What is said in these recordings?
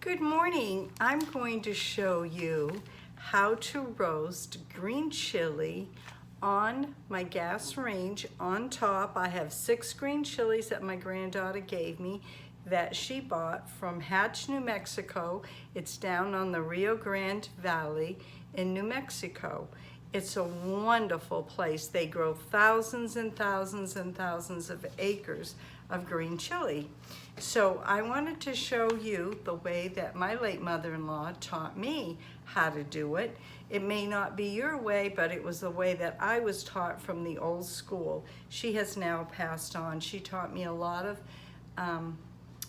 Good morning. I'm going to show you how to roast green chili on my gas range. On top, I have 6 green chilies that my granddaughter gave me that she bought from Hatch, New Mexico. It's down on the Rio Grande Valley in New Mexico. It's a wonderful place. They grow thousands and thousands and thousands of acres of green chili. So I wanted to show you the way that my late mother-in-law taught me how to do it. It may not be your way, but it was the way that I was taught from the old school. She has now passed on. She taught me a lot of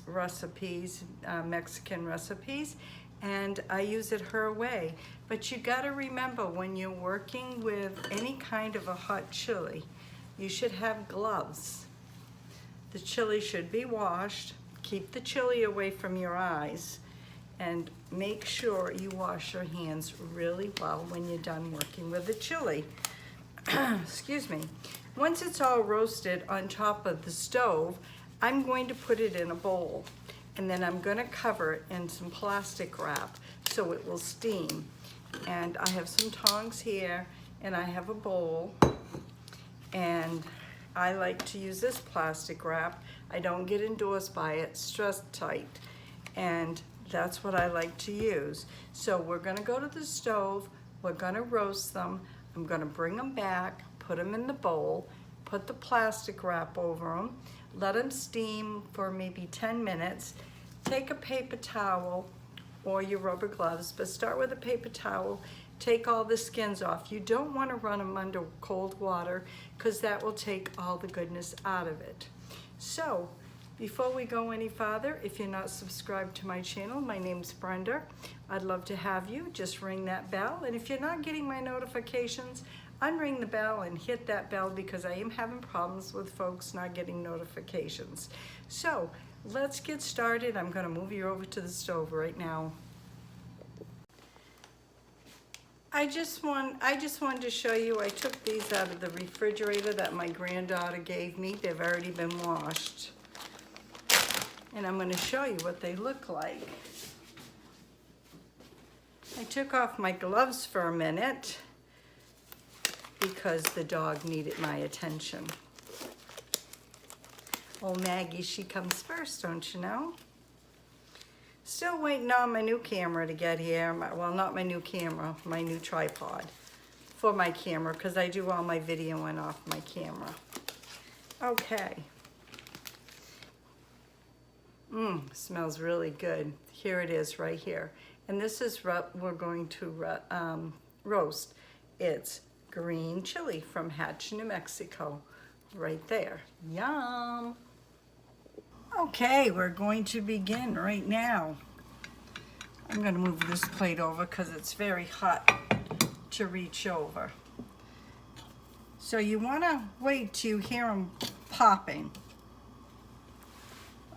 recipes, Mexican recipes, and I use it her way. But you gotta remember, when you're working with any kind of a hot chili, you should have gloves. The chili should be washed. Keep the chili away from your eyes, and make sure you wash your hands really well when you're done working with the chili. Excuse me. Once it's all roasted on top of the stove, I'm going to put it in a bowl, and then I'm going to cover it in some plastic wrap so it will steam. And I have some tongs here, and I have a bowl, and I like to use this plastic wrap. I don't get endorsed by it, stress tight, and that's what I like to use. So we're gonna go to the stove, we're gonna roast them, I'm gonna bring them back, put them in the bowl, put the plastic wrap over them, let them steam for maybe 10 minutes, take a paper towel or your rubber gloves, but start with a paper towel, take all the skins off. You don't want to run them under cold water because that will take all the goodness out of it. So before we go any farther, if you're not subscribed to my channel, my name's Brenda. I'd love to have you. Just ring that bell, and if you're not getting my notifications, unring the bell and hit that bell because I am having problems with folks not getting notifications. So let's get started. I'm going to move you over to the stove right now. I just wanted to show you, I took these out of the refrigerator that my granddaughter gave me. They've already been washed. And I'm going to show you what they look like. I took off my gloves for a minute because the dog needed my attention. Oh, Maggie, she comes first, don't you know? Still waiting on my new camera to get here. Well, not my new camera, my new tripod for my camera, because I do all my videoing off my camera. Okay. Smells really good. Here it is right here. And this is what we're going to roast. It's green chili from Hatch, New Mexico. Right there. Yum! Okay, we're going to begin right now. I'm going to move this plate over because it's very hot to reach over. So you want to wait till you hear them popping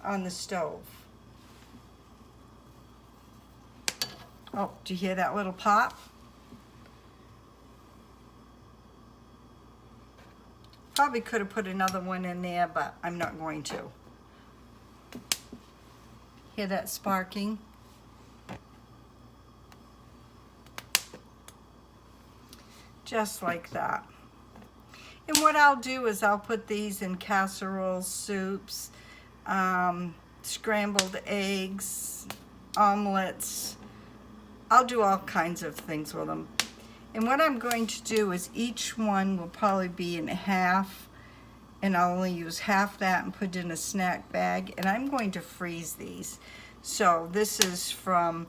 on the stove. Oh, do you hear that little pop? Probably could have put another one in there, but I'm not going to. Hear that sparking? Just like that. And what I'll do is I'll put these in casseroles, soups, scrambled eggs, omelets. I'll do all kinds of things with them. And what I'm going to do is each one will probably be in half, and I'll only use half that and put it in a snack bag, and I'm going to freeze these. So this is from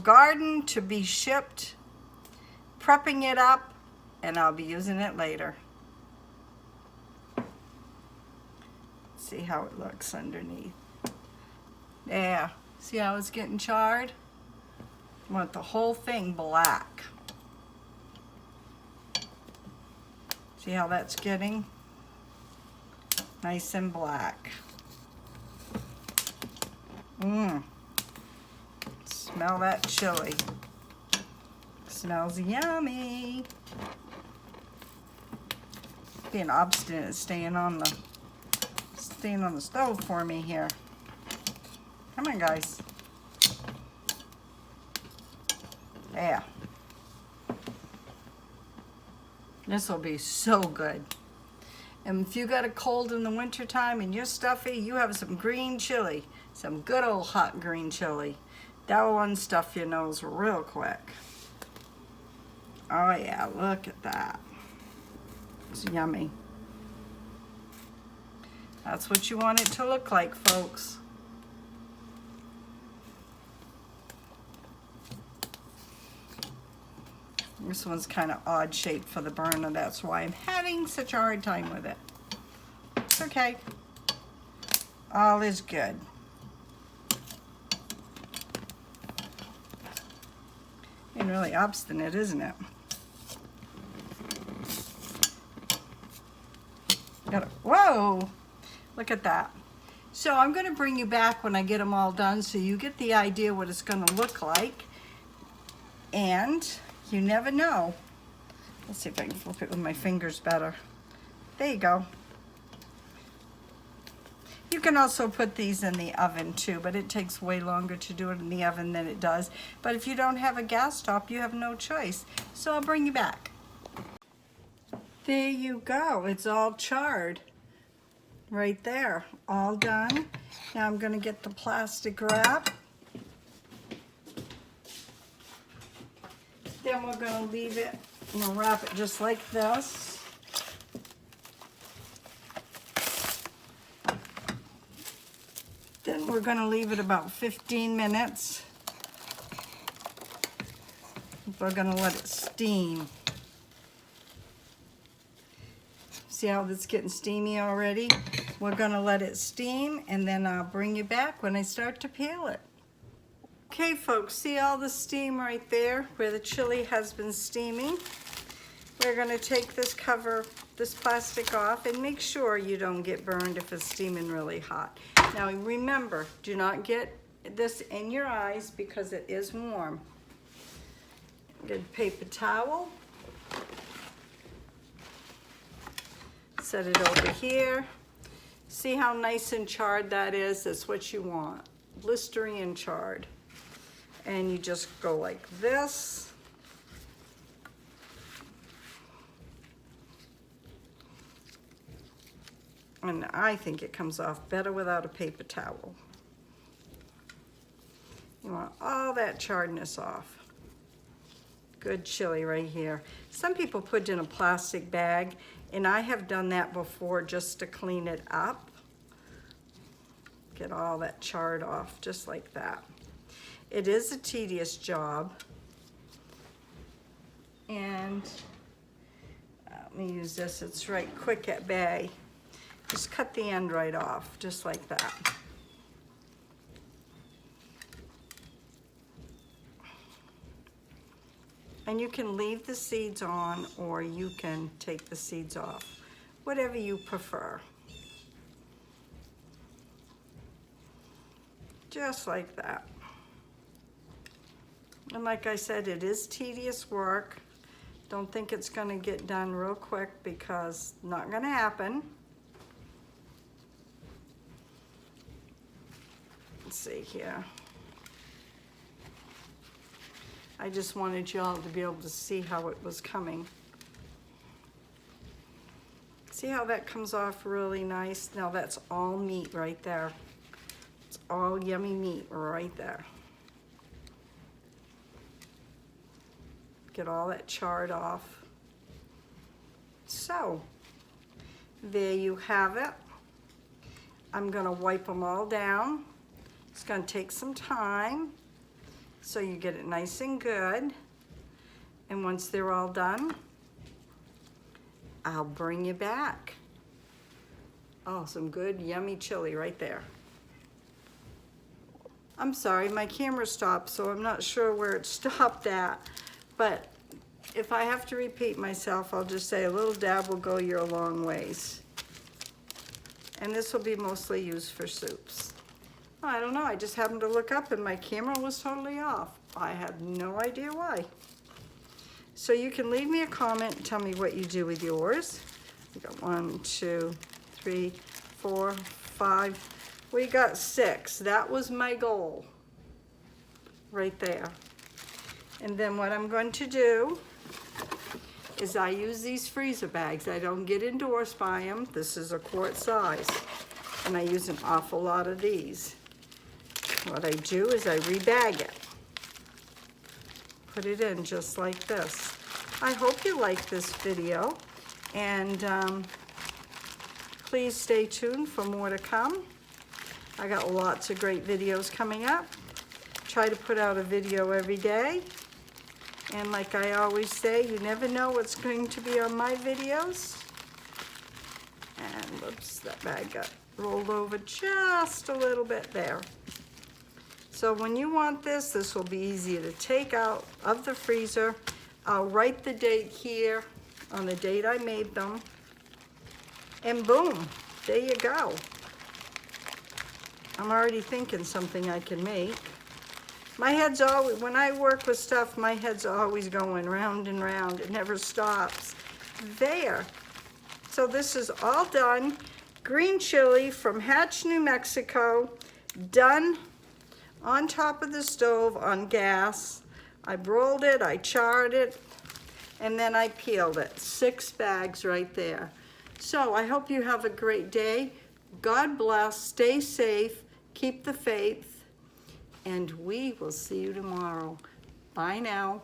garden to be shipped, prepping it up, and I'll be using it later. See how it looks underneath. Yeah, see how it's getting charred? I want the whole thing black. See how that's getting? Nice and black. Smell that chili. Smells yummy. Being obstinate, staying on the stove for me here. Come on, guys. There. This will be so good. And if you got a cold in the wintertime and you're stuffy, you have some green chili. Some good old hot green chili. That will unstuff your nose real quick. Oh yeah, look at that. It's yummy. That's what you want it to look like, folks. This one's kind of odd shaped for the burner. That's why I'm having such a hard time with it. It's okay. All is good. And really obstinate, isn't it? Whoa! Look at that. So I'm going to bring you back when I get them all done so you get the idea what it's going to look like. And you never know. Let's see if I can flip it with my fingers better. There you go. You can also put these in the oven too, but it takes way longer to do it in the oven than it does. But if you don't have a gas top, you have no choice. So I'll bring you back. There you go. It's all charred. Right there. All done. Now I'm going to get the plastic wrap. Then we're going to leave it, and we'll wrap it just like this. Then we're going to leave it about 15 minutes. We're going to let it steam. See how it's getting steamy already? We're going to let it steam, and then I'll bring you back when I start to peel it. Okay, folks, see all the steam right there where the chili has been steaming? We're going to take this cover, this plastic off, and make sure you don't get burned if it's steaming really hot. Now remember, do not get this in your eyes because it is warm. Get a paper towel. Set it over here. See how nice and charred that is? That's what you want. Blistery and charred. And you just go like this. And I think it comes off better without a paper towel. You want all that charredness off. Good chili right here. Some people put it in a plastic bag, and I have done that before just to clean it up. Get all that chard off just like that. It is a tedious job. And let me use this, it's right quick at bay. Just cut the end right off, just like that. And you can leave the seeds on, or you can take the seeds off, whatever you prefer. Just like that. And like I said, it is tedious work. Don't think it's gonna get done real quick because not gonna happen. Let's see here. I just wanted y'all to be able to see how it was coming. See how that comes off really nice? Now that's all meat right there. It's all yummy meat right there. Get all that charred off. So, there you have it. I'm gonna wipe them all down. It's gonna take some time, so you get it nice and good. And once they're all done, I'll bring you back. Oh, some good yummy chili right there. I'm sorry, my camera stopped, so I'm not sure where it stopped at. But if I have to repeat myself, I'll just say a little dab will go you a long ways. And this will be mostly used for soups. I don't know, I just happened to look up and my camera was totally off. I have no idea why. So you can leave me a comment and tell me what you do with yours. We got 1, 2, 3, 4, 5. We got 6. That was my goal. Right there. And then what I'm going to do is I use these freezer bags. I don't get endorsed by them. This is a quart size. And I use an awful lot of these. What I do is I rebag it. Put it in just like this. I hope you like this video. And please stay tuned for more to come. I got lots of great videos coming up. Try to put out a video every day. And like I always say, you never know what's going to be on my videos. And whoops, that bag got rolled over just a little bit there. So when you want this, this will be easier to take out of the freezer. I'll write the date here on the date I made them. And boom, there you go. I'm already thinking something I can make. My head's always, when I work with stuff, my head's always going round and round. It never stops. There. So this is all done. Green chili from Hatch, New Mexico. Done on top of the stove on gas. I rolled it, I charred it, and then I peeled it. 6 bags right there. So I hope you have a great day. God bless, stay safe, keep the faith, and we will see you tomorrow. Bye now.